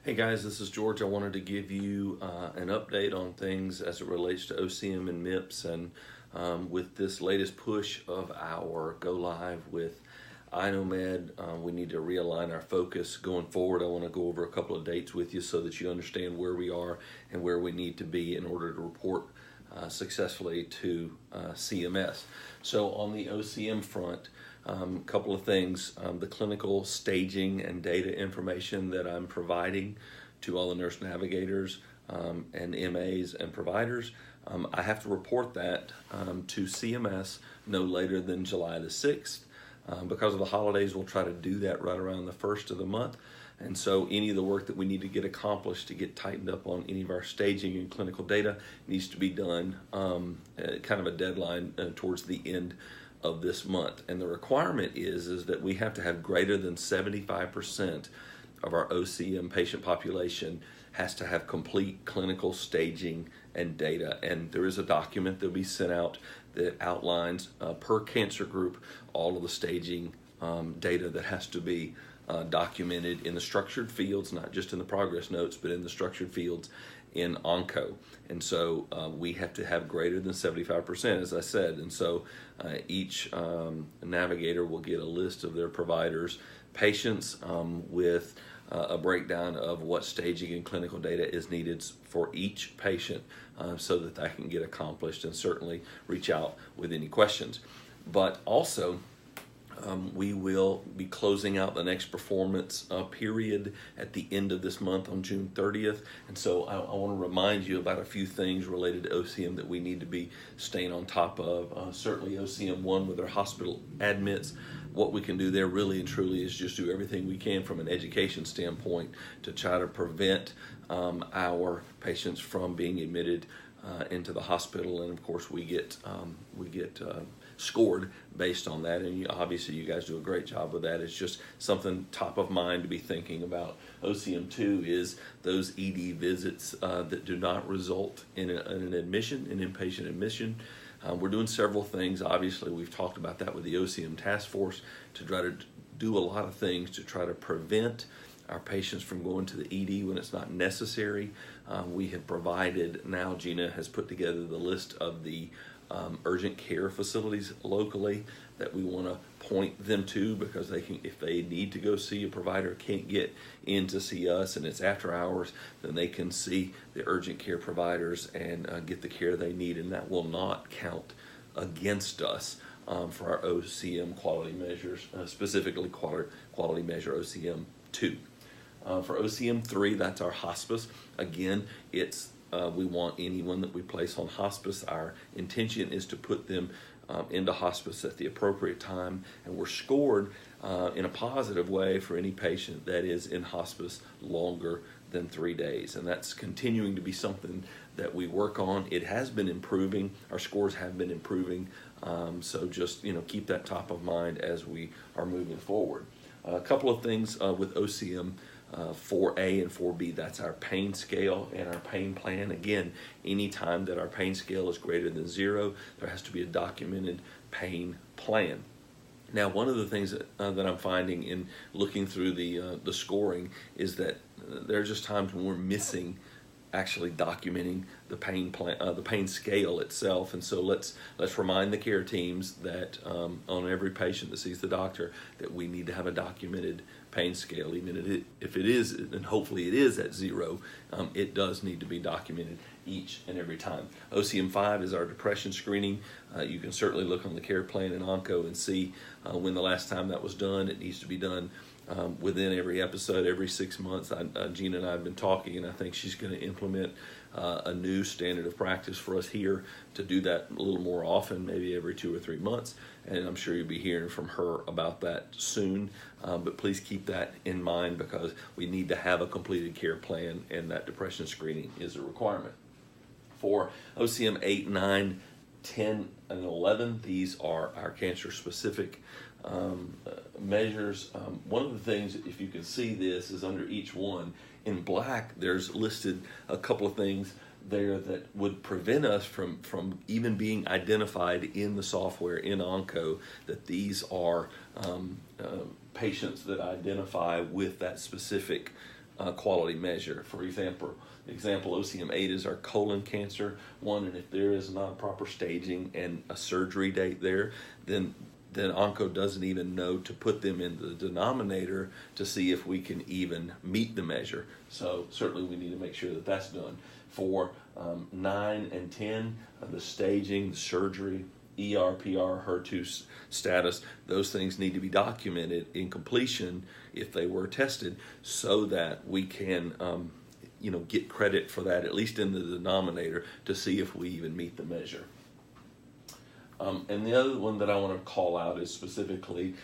Hey guys, this is George. I wanted to give you an update on things as it relates to OCM and MIPS, and with this latest push of our go live with iKnowMed, we need to realign our focus going forward. I want to go over a couple of dates with you so that you understand where we are and where we need to be in order to report successfully to CMS. So on the OCM front, a couple of things. The clinical staging and data information that I'm providing to all the nurse navigators and MAs and providers, I have to report that to CMS no later than July the 6th. Because of the holidays, we'll try to do that right around the 1st of the month. And so any of the work that we need to get accomplished to get tightened up on any of our staging and clinical data needs to be done kind of a deadline towards the end of this month. And the requirement is that we have to have greater than 75% of our OCM patient population has to have complete clinical staging and data. And there is a document that will be sent out that outlines per cancer group all of the staging data that has to be documented in the structured fields, not just in the progress notes, but in the structured fields in Onco. And so we have to have greater than 75%, as I said. And so each navigator will get a list of their providers' patients with a breakdown of what staging and clinical data is needed for each patient so that that can get accomplished, and certainly reach out with any questions. But also, we will be closing out the next performance period at the end of this month on June 30th. And so I want to remind you about a few things related to OCM that we need to be staying on top of. Certainly OCM 1 with our hospital admits. What we can do there really and truly is just do everything we can from an education standpoint to try to prevent our patients from being admitted into the hospital. And of course we get scored based on that, and obviously you guys do a great job with that. It's just something top of mind to be thinking about. OCM 2 is those ED visits that do not result in an admission, an inpatient admission. We're doing several things. Obviously we've talked about that with the OCM task force to try to do a lot of things to try to prevent our patients from going to the ED when it's not necessary. We have provided, now Gina has put together the list of the urgent care facilities locally that we want to point them to, because they can, if they need to go see a provider, can't get in to see us and it's after hours, then they can see the urgent care providers and get the care they need, and that will not count against us for our OCM quality measures, specifically quality measure OCM 2. For OCM 3, that's our hospice. Again, it's we want anyone that we place on hospice, our intention is to put them into hospice at the appropriate time, and we're scored in a positive way for any patient that is in hospice longer than 3 days. And that's continuing to be something that we work on. It has been improving. Our scores have been improving. So just keep that top of mind as we are moving forward. A couple of things with OCM 4A and 4B, that's our pain scale and our pain plan. Again, anytime that our pain scale is greater than 0, there has to be a documented pain plan. Now, one of the things that I'm finding in looking through the scoring is that there are just times when we're missing actually documenting the pain plan, the pain scale itself. And so let's remind the care teams that on every patient that sees the doctor that we need to have a documented pain scale, even if it is, and hopefully it is at 0, it does need to be documented each and every time. OCM 5 is our depression screening. You can certainly look on the care plan in Onco and see when the last time that was done. It needs to be done within every episode, every 6 months. Gina and I have been talking, and I think she's going to implement a new standard of practice for us here to do that a little more often, maybe every 2 or 3 months. And I'm sure you'll be hearing from her about that soon. But please keep that in mind, because we need to have a completed care plan, and that depression screening is a requirement. For OCM 8, 9, 10, and 11, these are our cancer-specific measures. One of the things, if you can see this, is under each one in black, there's listed a couple of things there that would prevent us from even being identified in the software in Onco that these are patients that identify with that specific quality measure. For example, OCM 8 is our colon cancer one, and if there is not proper staging and a surgery date there, then Onco doesn't even know to put them in the denominator to see if we can even meet the measure. So certainly we need to make sure that that's done. For 9 and 10, the staging, the surgery, ER, PR, HER2 status, those things need to be documented in completion if they were tested, so that we can get credit for that, at least in the denominator, to see if we even meet the measure. And the other one that I want to call out is specifically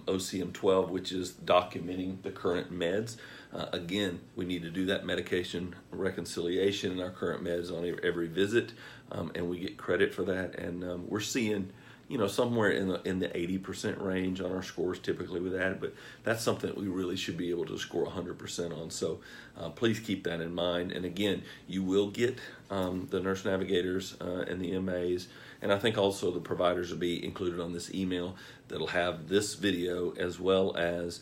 OCM 12, which is documenting the current meds. Again, we need to do that medication reconciliation in our current meds on every visit, and we get credit for that. And we're seeing, somewhere in the 80% range on our scores typically with that, but that's something that we really should be able to score 100% on. So please keep that in mind. And again, you will get the nurse navigators and the MAs, and I think also the providers will be included on this email that'll have this video, as well as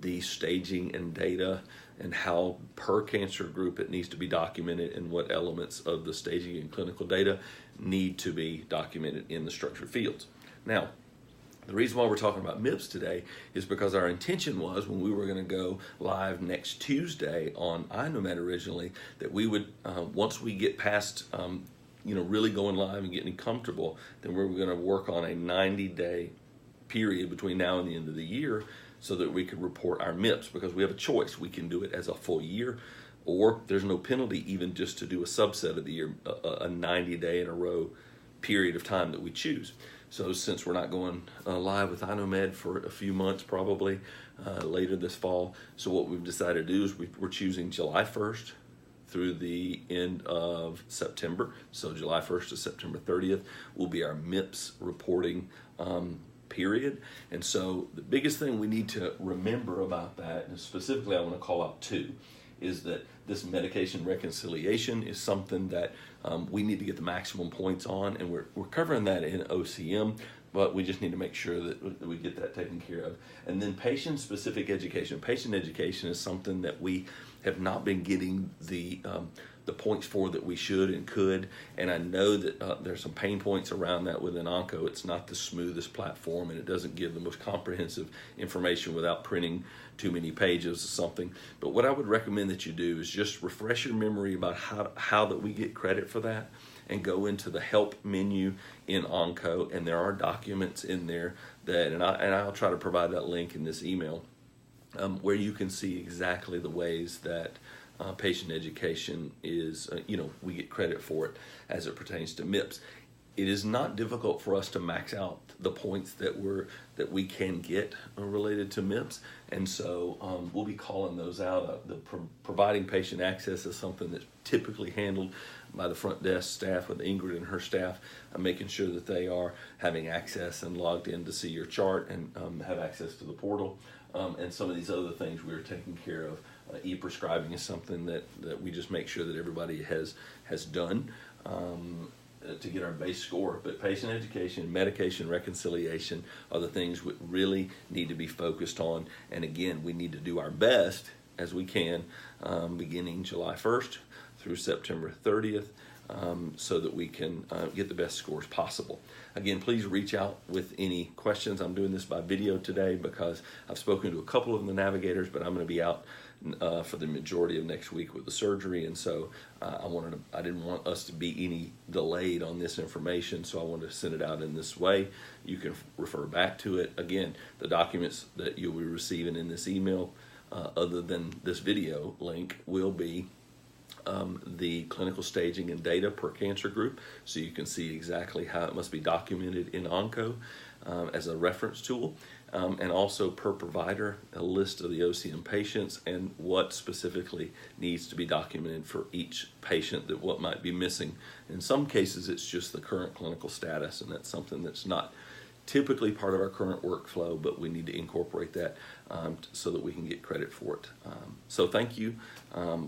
the staging and data and how per cancer group it needs to be documented, and what elements of the staging and clinical data need to be documented in the structured fields. Now, the reason why we're talking about MIPS today is because our intention was, when we were going to go live next Tuesday on iKnowMed originally, that we would, once we get past really going live and getting comfortable, then we're going to work on a 90-day period between now and the end of the year, so that we could report our MIPS, because we have a choice. We can do it as a full year, or there's no penalty even just to do a subset of the year, a 90-day in a row period of time that we choose. So since we're not going live with iKnowMed for a few months, probably later this fall, so what we've decided to do is we're choosing July 1st through the end of September. So July 1st to September 30th will be our MIPS reporting period. And so the biggest thing we need to remember about that, and specifically I want to call out two, is that this medication reconciliation is something that we need to get the maximum points on, and we're covering that in OCM, but we just need to make sure that we get that taken care of. And then patient-specific education. Patient education is something that we have not been getting the points for that we should and could, and I know that there's some pain points around that within Onco. It's not the smoothest platform, and it doesn't give the most comprehensive information without printing too many pages or something. But what I would recommend that you do is just refresh your memory about how that we get credit for that, and go into the help menu in Onco, and there are documents in there that, and I'll try to provide that link in this email, where you can see exactly the ways that patient education is, we get credit for it as it pertains to MIPS. It is not difficult for us to max out the points that we can get related to MIPS, and so we'll be calling those out. Providing patient access is something that's typically handled by the front desk staff with Ingrid and her staff, making sure that they are having access and logged in to see your chart and have access to the portal. And some of these other things we're taking care of. E-prescribing is something that we just make sure that everybody has done to get our base score. But patient education, medication reconciliation are the things we really need to be focused on. And again, we need to do our best as we can, beginning July 1st through September 30th, so that we can get the best scores possible. Again, please reach out with any questions. I'm doing this by video today because I've spoken to a couple of the navigators, but I'm going to be out for the majority of next week with the surgery, and so I didn't want us to be any delayed on this information, so I wanted to send it out in this way. You can refer back to it. Again, the documents that you'll be receiving in this email, other than this video link, will be the clinical staging and data per cancer group, so you can see exactly how it must be documented in Onco as a reference tool, and also per provider, a list of the OCM patients and what specifically needs to be documented for each patient, that what might be missing. In some cases, it's just the current clinical status, and that's something that's not typically part of our current workflow, but we need to incorporate that so that we can get credit for it. So thank you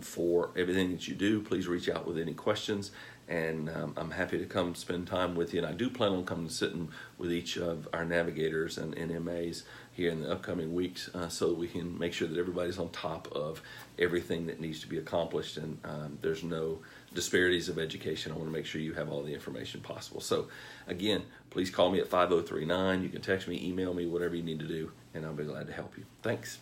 for everything that you do. Please reach out with any questions, and I'm happy to come spend time with you. And I do plan on coming and sitting with each of our navigators and NMAs here in the upcoming weeks, so that we can make sure that everybody's on top of everything that needs to be accomplished, and there's no disparities of education. I want to make sure you have all the information possible. So again, please call me at 5039. You can text me, email me, whatever you need to do, and I'll be glad to help you. Thanks.